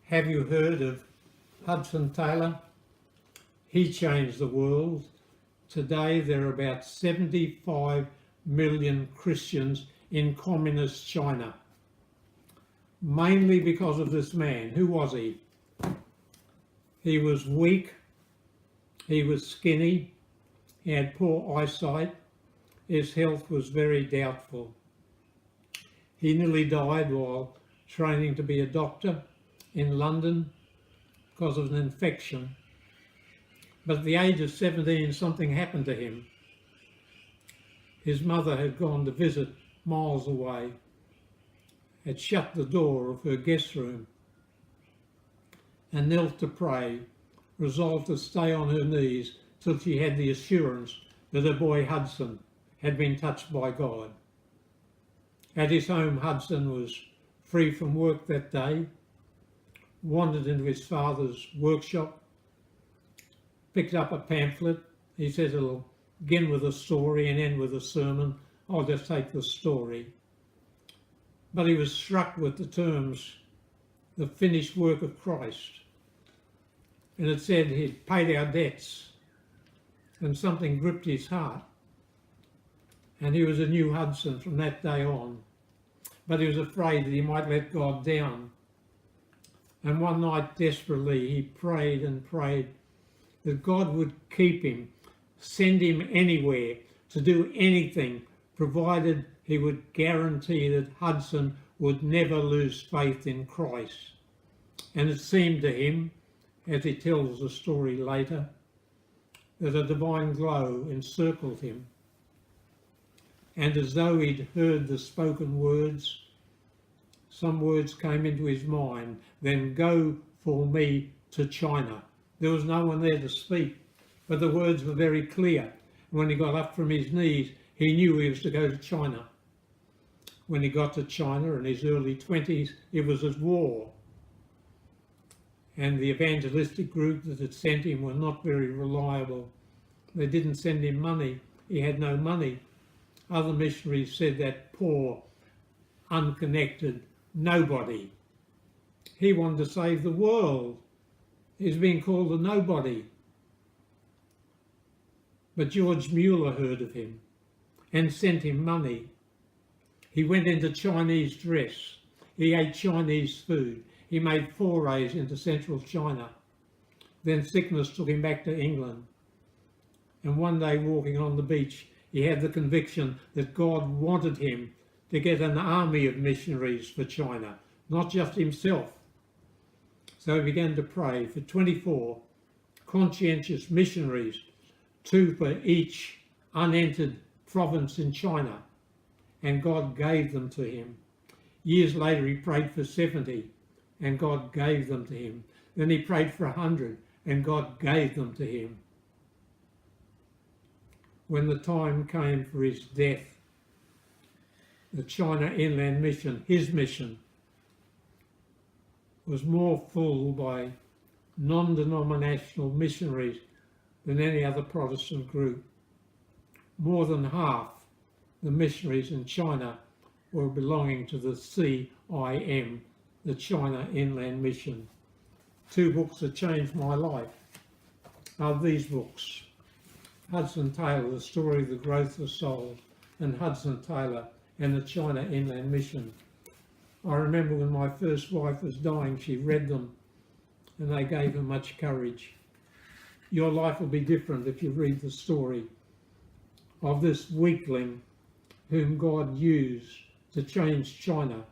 Have you heard of Hudson Taylor? He changed the world. Today there are about 75 million Christians in communist China, mainly because of this man. Who was he? He was weak, he was skinny, he had poor eyesight, his health was very doubtful. He nearly died while training to be a doctor in London because of an infection. But at the age of 17, something happened to him. His mother had gone to visit miles away, had shut the door of her guest room and knelt to pray, resolved to stay on her knees till she had the assurance that her boy Hudson had been touched by God. At his home, Hudson was free from work that day, wandered into his father's workshop, picked up a pamphlet. He says it'll begin with a story and end with a sermon. I'll just take the story. But he was struck with the terms, the finished work of Christ. And it said he'd paid our debts, and something gripped his heart. And he was a new Hudson from that day on. But he was afraid that he might let God down. And one night, desperately, he prayed and prayed that God would keep him, send him anywhere to do anything, provided he would guarantee that Hudson would never lose faith in Christ. And it seemed to him, as he tells the story later, that a divine glow encircled him. And as though he'd heard the spoken words, some words came into his mind, then go for me to China. There was no one there to speak, but the words were very clear. When he got up from his knees, he knew he was to go to China. When he got to China in his early 20s, it was at war. And the evangelistic group that had sent him were not very reliable. They didn't send him money. He had no money. Other missionaries said that poor, unconnected nobody. He wanted to save the world. He's being called a nobody. But George Mueller heard of him and sent him money. He went into Chinese dress. He ate Chinese food. He made forays into central China. Then sickness took him back to England. And one day walking on the beach, he had the conviction that God wanted him to get an army of missionaries for China, not just himself. So he began to pray for 24 conscientious missionaries, 2 for each unentered province in China, and God gave them to him. Years later he prayed for 70, and God gave them to him. Then he prayed for 100, and God gave them to him. When the time came for his death, the China Inland Mission, his mission, was more full by non-denominational missionaries than any other Protestant group. More than half the missionaries in China were belonging to the CIM, the China Inland Mission. 2 books that changed my life are these books: Hudson Taylor, The Story of the Growth of the Soul, and Hudson Taylor and the China Inland Mission. I remember when my first wife was dying, she read them and they gave her much courage. Your life will be different if you read the story of this weakling whom God used to change China.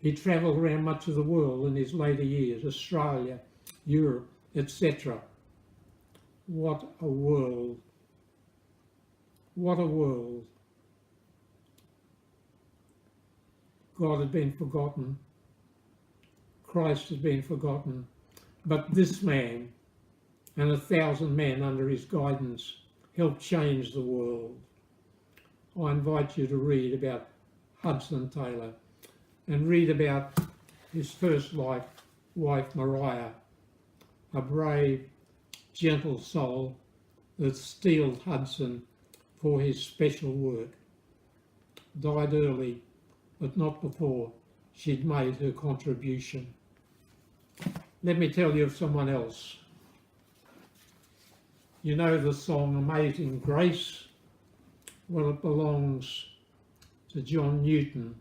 He travelled around much of the world in his later years, Australia, Europe, etc. What a world. What a world. God had been forgotten. Christ had been forgotten. But this man and 1,000 men under his guidance helped change the world. I invite you to read about Hudson Taylor and read about his first wife Maria, a brave, gentle soul that steeled Hudson for his special work. Died early, but not before she'd made her contribution. Let me tell you of someone else. You know the song Amazing Grace? Well, it belongs to John Newton,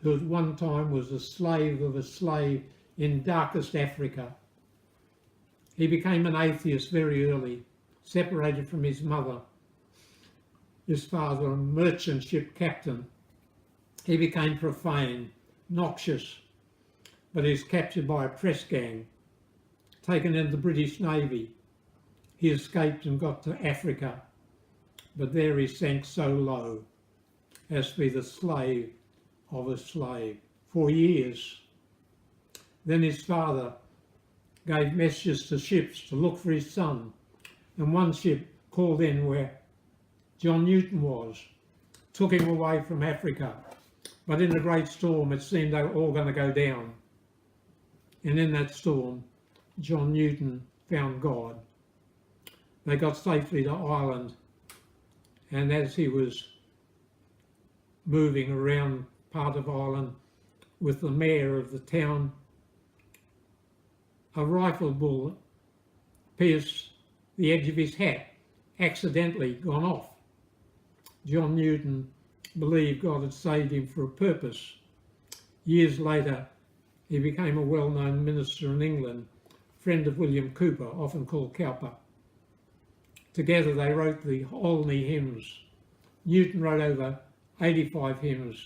who at one time was a slave of a slave in darkest Africa. He became an atheist very early, separated from his mother, his father, a merchant ship captain. He became profane, noxious, but he was captured by a press gang, taken into the British Navy. He escaped and got to Africa, but there he sank so low as to be the slave of a slave for years. Then his father gave messages to ships to look for his son, and one ship called in where John Newton was, took him away from Africa. But in a great storm, it seemed they were all going to go down. And in that storm, John Newton found God. They got safely to Ireland, and as he was moving around part of Ireland with the mayor of the town, a rifle bullet pierced the edge of his hat, accidentally gone off. John Newton believed God had saved him for a purpose. Years later, he became a well-known minister in England, friend of William Cowper, often called Cowper. Together they wrote the Olney hymns. Newton wrote over 85 hymns.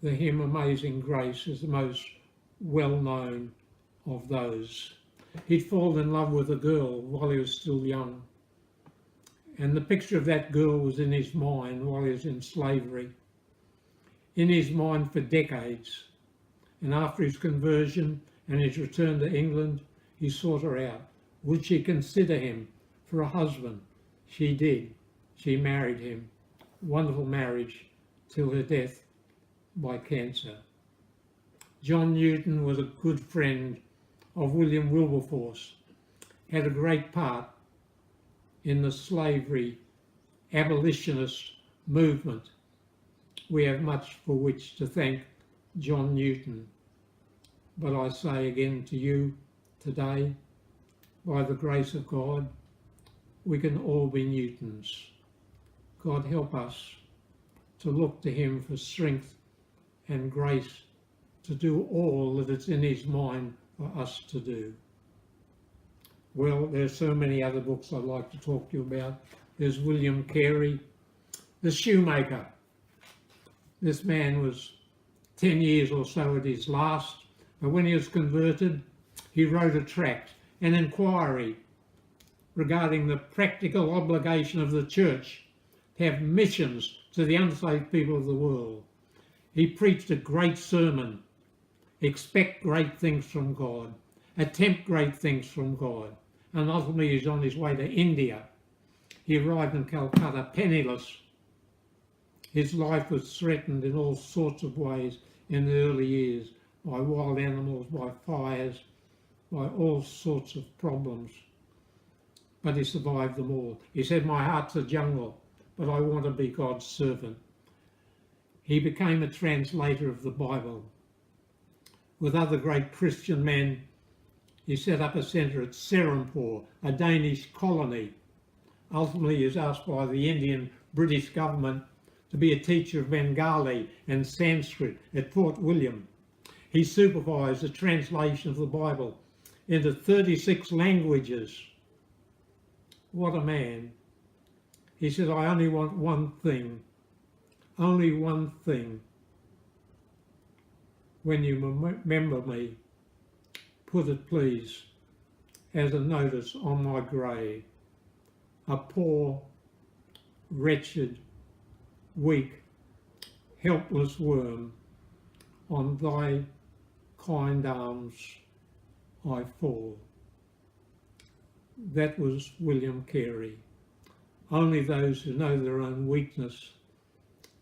The hymn Amazing Grace is the most well-known of those. He'd fallen in love with a girl while he was still young, and the picture of that girl was in his mind while he was in slavery, in his mind for decades. And after his conversion and his return to England, he sought her out. Would she consider him for a husband? She did. She married him. Wonderful marriage till her death by cancer. John Newton was a good friend of William Wilberforce, had a great part in the slavery abolitionist movement. We have much for which to thank John Newton. But I say again to you today, by the grace of God, we can all be Newtons. God help us to look to him for strength and grace to do all that it's in his mind for us to do. Well, there's so many other books I'd like to talk to you about. There's William Carey, the shoemaker. This man was 10 years or so at his last, but when he was converted, he wrote a tract, an inquiry regarding the practical obligation of the church to have missions to the unsaved people of the world. He preached a great sermon. Expect great things from God. Attempt great things from God. And ultimately he's on his way to India. He arrived in Calcutta penniless. His life was threatened in all sorts of ways in the early years, by wild animals, by fires, by all sorts of problems. But he survived them all. He said, my heart's a jungle, but I want to be God's servant. He became a translator of the Bible. With other great Christian men, he set up a centre at Serampore, a Danish colony. Ultimately, he was asked by the Indian British government to be a teacher of Bengali and Sanskrit at Fort William. He supervised the translation of the Bible into 36 languages. What a man. He said, I only want one thing, only one thing. When you remember me, put it please as a notice on my grave, a poor, wretched, weak, helpless worm, on thy kind arms I fall. That was William Carey. Only those who know their own weakness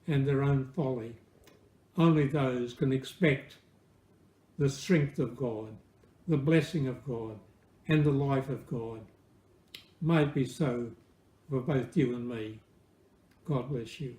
and their own folly, only those can expect the strength of God, the blessing of God, and the life of God. May it be so for both you and me. God bless you.